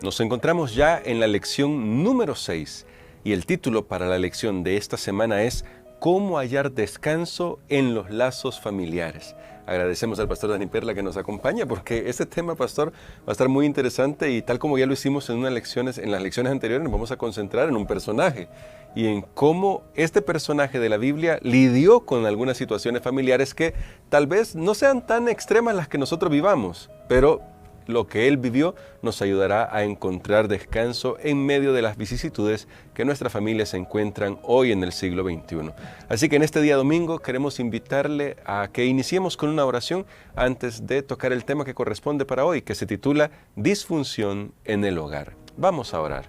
Nos encontramos ya en la lección número 6 y el título para la lección de esta semana es ¿Cómo hallar descanso en los lazos familiares? Agradecemos al pastor Dani Perla que nos acompaña porque este tema, pastor, va a estar muy interesante y tal como ya lo hicimos en las lecciones anteriores, nos vamos a concentrar en un personaje y en cómo este personaje de la Biblia lidió con algunas situaciones familiares que tal vez no sean tan extremas las que nosotros vivamos, pero lo que él vivió nos ayudará a encontrar descanso en medio de las vicisitudes que nuestras familias se encuentran hoy en el siglo XXI. Así que en este día domingo queremos invitarle a que iniciemos con una oración antes de tocar el tema que corresponde para hoy, que se titula Disfunción en el hogar. Vamos a orar.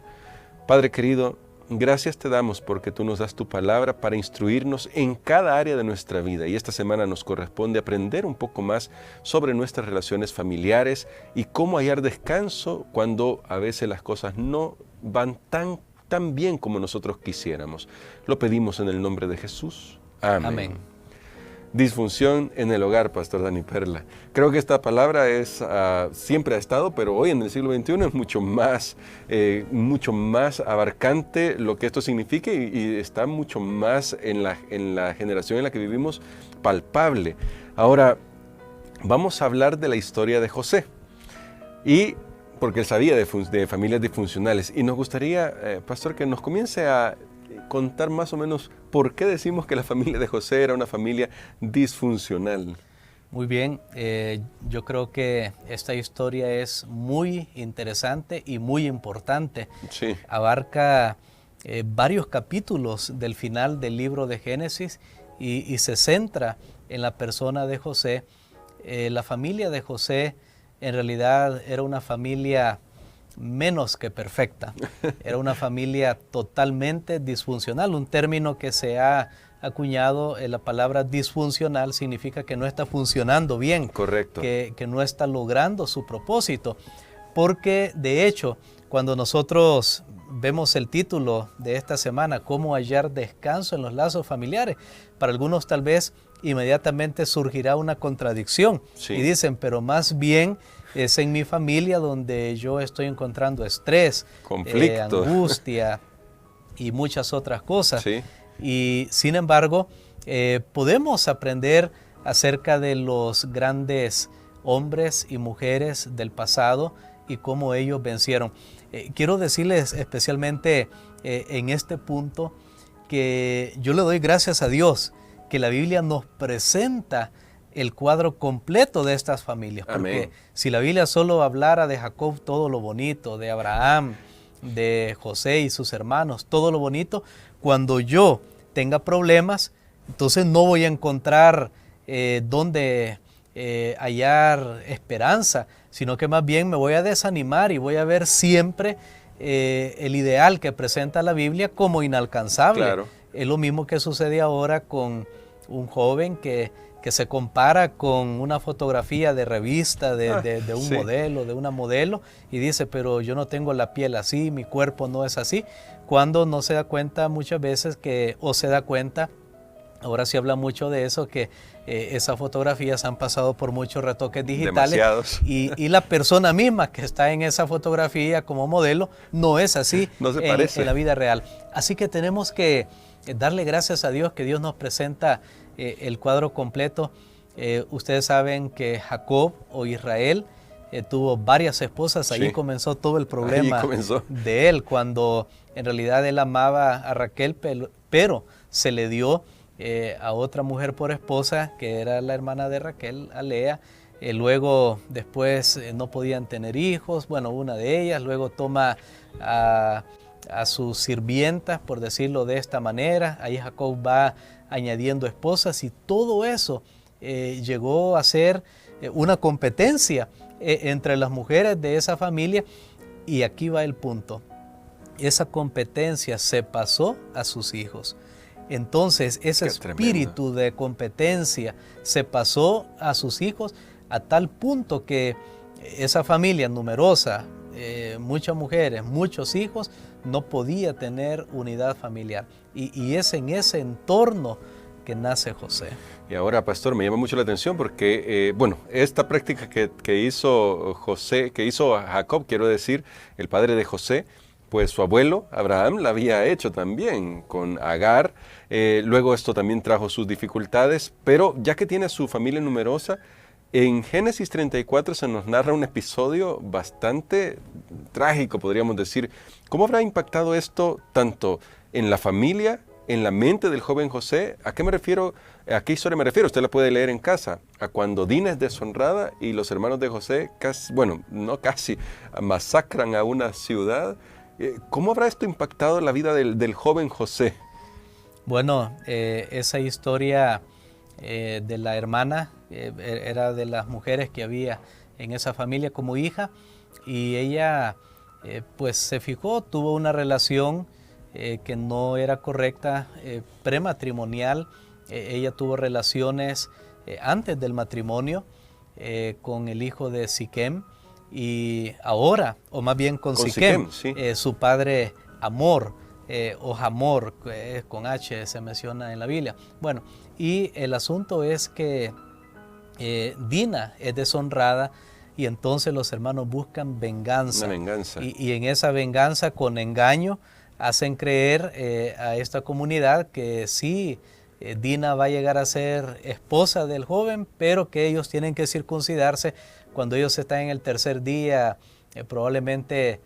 Padre querido, gracias te damos porque tú nos das tu palabra para instruirnos en cada área de nuestra vida y esta semana nos corresponde aprender un poco más sobre nuestras relaciones familiares y cómo hallar descanso cuando a veces las cosas no van tan bien como nosotros quisiéramos. Lo pedimos en el nombre de Jesús. Amén. Amén. Disfunción en el hogar, pastor Dani Perla. Creo que esta palabra siempre ha estado, pero hoy en el siglo XXI es mucho más abarcante lo que esto significa y está mucho más en la generación en la que vivimos palpable. Ahora, vamos a hablar de la historia de José, porque él sabía de familias disfuncionales y nos gustaría, pastor, que nos comience a contar más o menos por qué decimos que la familia de José era una familia disfuncional. Muy bien, yo creo que esta historia es muy interesante y muy importante. Sí. Abarca varios capítulos del final del libro de Génesis y se centra en la persona de José. La familia de José en realidad era una familia menos que perfecta. Era una familia totalmente disfuncional, un término que se ha acuñado. La palabra disfuncional significa que no está funcionando bien. Correcto. Que no está logrando su propósito. Porque de hecho, cuando nosotros vemos el título de esta semana, ¿Cómo hallar descanso en los lazos familiares? Para algunos tal vez inmediatamente surgirá una contradicción. Sí. Y dicen, pero más bien es en mi familia donde yo estoy encontrando estrés, conflicto, angustia y muchas otras cosas. Sí. Y sin embargo, podemos aprender acerca de los grandes hombres y mujeres del pasado y cómo ellos vencieron. Quiero decirles especialmente en este punto que yo le doy gracias a Dios que la Biblia nos presenta el cuadro completo de estas familias. Porque Amén. Si la Biblia solo hablara de Jacob todo lo bonito, de Abraham, de José y sus hermanos, todo lo bonito, cuando yo tenga problemas, entonces no voy a encontrar dónde hallar esperanza, sino que más bien me voy a desanimar y voy a ver siempre el ideal que presenta la Biblia como inalcanzable. Claro. Es lo mismo que sucede ahora con un joven que se compara con una fotografía de revista de un sí. modelo, de una modelo, y dice, pero yo no tengo la piel así, mi cuerpo no es así, cuando no se da cuenta muchas veces se da cuenta, ahora se habla mucho de eso, que esas fotografías han pasado por muchos retoques digitales. Demasiados. Y la persona misma que está en esa fotografía como modelo no es así. No se parece. En la vida real. Así que tenemos que darle gracias a Dios que Dios nos presenta el cuadro completo. Ustedes saben que Jacob o Israel tuvo varias esposas. Allí comenzó todo el problema de él, cuando en realidad él amaba a Raquel, pero se le dio a otra mujer por esposa, que era la hermana de Raquel, a Lea. Luego después no podían tener hijos, bueno, una de ellas, luego toma a sus sirvientas, por decirlo de esta manera. Ahí Jacob va añadiendo esposas y todo eso llegó a ser una competencia entre las mujeres de esa familia. Y aquí va el punto, esa competencia se pasó a sus hijos. Entonces ese espíritu de competencia se pasó a sus hijos a tal punto que esa familia numerosa, muchas mujeres, muchos hijos, no podía tener unidad familiar. Y es en ese entorno que nace José. Y ahora, pastor, me llama mucho la atención porque, esta práctica que hizo José, que hizo Jacob, quiero decir, el padre de José, pues su abuelo Abraham la había hecho también con Agar. Luego esto también trajo sus dificultades, pero ya que tiene a su familia numerosa, en Génesis 34 se nos narra un episodio bastante trágico, podríamos decir. ¿Cómo habrá impactado esto tanto en la familia, en la mente del joven José? ¿A qué me refiero? ¿A qué historia me refiero? Usted la puede leer en casa. A cuando Dina es deshonrada y los hermanos de José masacran a una ciudad. ¿Cómo habrá esto impactado la vida del joven José? Bueno, esa historia de la hermana era de las mujeres que había en esa familia como hija, y ella pues se fijó, tuvo una relación que no era correcta, prematrimonial. Ella tuvo relaciones antes del matrimonio con el hijo de Siquem, y ahora, o más bien con Siquem, sí. Su padre Hamor, o Hamor, con H se menciona en la Biblia. Bueno, y el asunto es que Dina es deshonrada, y entonces los hermanos buscan venganza. Una venganza. Y en esa venganza, con engaño, hacen creer a esta comunidad que sí, Dina va a llegar a ser esposa del joven, pero que ellos tienen que circuncidarse cuando ellos están en el tercer día, probablemente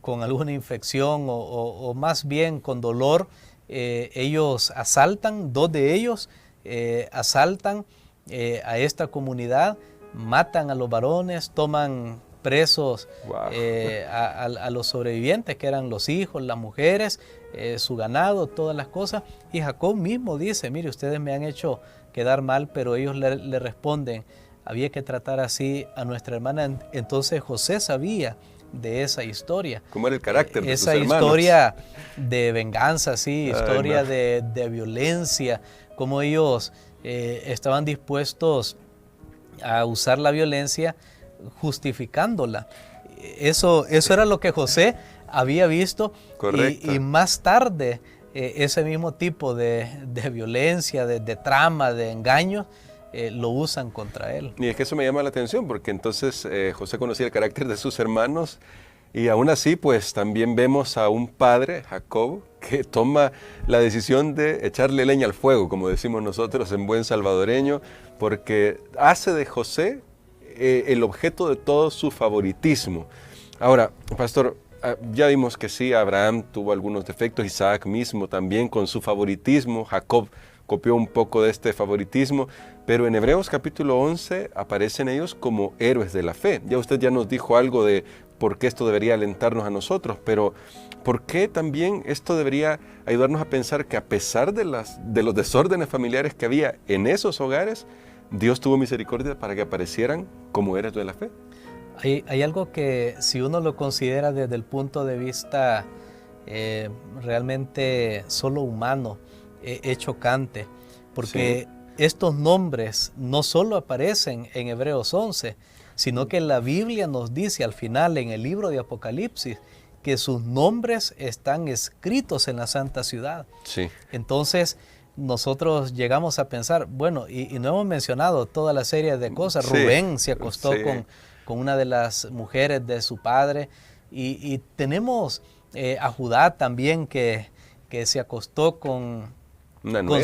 con alguna infección o más bien con dolor. Ellos asaltan, 2 de ellos asaltan a esta comunidad, matan a los varones, toman presos a los sobrevivientes, que eran los hijos, las mujeres, su ganado, todas las cosas. Y Jacob mismo dice, mire, ustedes me han hecho quedar mal, pero ellos le responden, había que tratar así a nuestra hermana. Entonces José sabía de esa historia. ¿Cómo era el carácter de sus hermanos? Esa historia de venganza, sí, historia de violencia, cómo ellos estaban dispuestos a usar la violencia justificándola. Eso era lo que José había visto. Y más tarde ese mismo tipo de violencia, de trama, de engaños, lo usan contra él. Y es que eso me llama la atención, porque entonces José conocía el carácter de sus hermanos, y aún así pues también vemos a un padre, Jacob, que toma la decisión de echarle leña al fuego, como decimos nosotros en buen salvadoreño, porque hace de José el objeto de todo su favoritismo. Ahora, pastor, ya vimos que sí, Abraham tuvo algunos defectos, Isaac mismo también con su favoritismo, Jacob copió un poco de este favoritismo, pero en Hebreos capítulo 11 aparecen ellos como héroes de la fe. Ya usted ya nos dijo algo de por qué esto debería alentarnos a nosotros, pero ¿por qué también esto debería ayudarnos a pensar que a pesar de los desórdenes familiares que había en esos hogares, Dios tuvo misericordia para que aparecieran como héroes de la fe? Hay algo que, si uno lo considera desde el punto de vista realmente solo humano, es chocante, porque estos nombres no solo aparecen en Hebreos 11, sino que la Biblia nos dice al final en el libro de Apocalipsis que sus nombres están escritos en la santa ciudad. Sí. Entonces nosotros llegamos a pensar, bueno, y no hemos mencionado toda la serie de cosas. Rubén se acostó con una de las mujeres de su padre, y tenemos a Judá también que se acostó con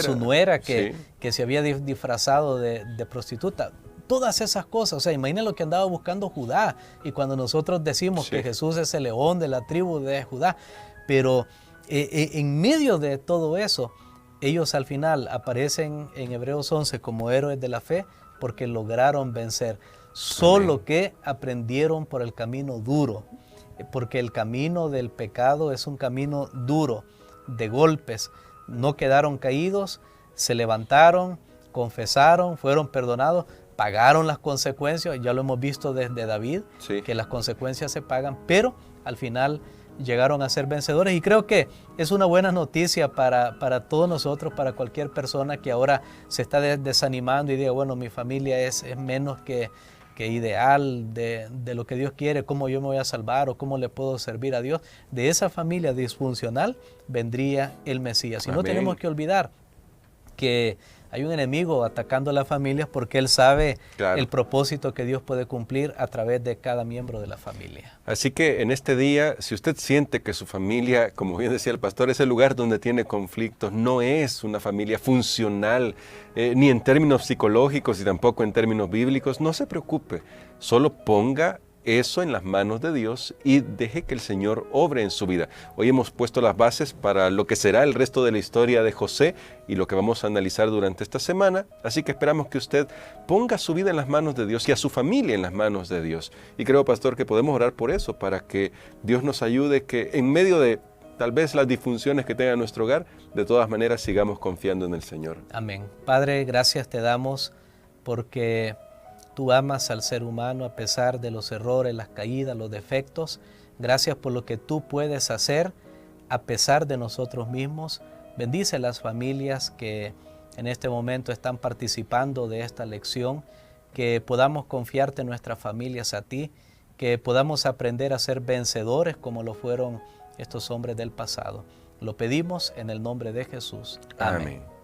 su nuera que se había disfrazado de prostituta. Todas esas cosas, o sea, imaginen lo que andaba buscando Judá, y cuando nosotros decimos que Jesús es el león de la tribu de Judá, pero en medio de todo eso, ellos al final aparecen en Hebreos 11 como héroes de la fe porque lograron vencer, solo que aprendieron por el camino duro, porque el camino del pecado es un camino duro, de golpes. No quedaron caídos, se levantaron, confesaron, fueron perdonados, pagaron las consecuencias. Ya lo hemos visto desde David, que las consecuencias se pagan, pero al final llegaron a ser vencedores. Y creo que es una buena noticia para todos nosotros, para cualquier persona que ahora se está desanimando y diga, bueno, mi familia es menos que ideal de lo que Dios quiere, cómo yo me voy a salvar o cómo le puedo servir a Dios. De esa familia disfuncional vendría el Mesías. Y no tenemos que olvidar que hay un enemigo atacando a las familias porque él sabe el propósito que Dios puede cumplir a través de cada miembro de la familia. Así que en este día, si usted siente que su familia, como bien decía el pastor, es el lugar donde tiene conflictos, no es una familia funcional, ni en términos psicológicos y tampoco en términos bíblicos, no se preocupe, solo ponga eso en las manos de Dios y deje que el Señor obre en su vida. Hoy hemos puesto las bases para lo que será el resto de la historia de José y lo que vamos a analizar durante esta semana, así que esperamos que usted ponga su vida en las manos de Dios y a su familia en las manos de Dios. Y creo, pastor, que podemos orar por eso, para que Dios nos ayude, que en medio de tal vez las disfunciones que tenga nuestro hogar, de todas maneras sigamos confiando en el Señor. Amén. Padre, gracias te damos porque tú amas al ser humano a pesar de los errores, las caídas, los defectos. Gracias por lo que tú puedes hacer a pesar de nosotros mismos. Bendice las familias que en este momento están participando de esta lección, que podamos confiarte nuestras familias a ti, que podamos aprender a ser vencedores como lo fueron estos hombres del pasado. Lo pedimos en el nombre de Jesús. Amén.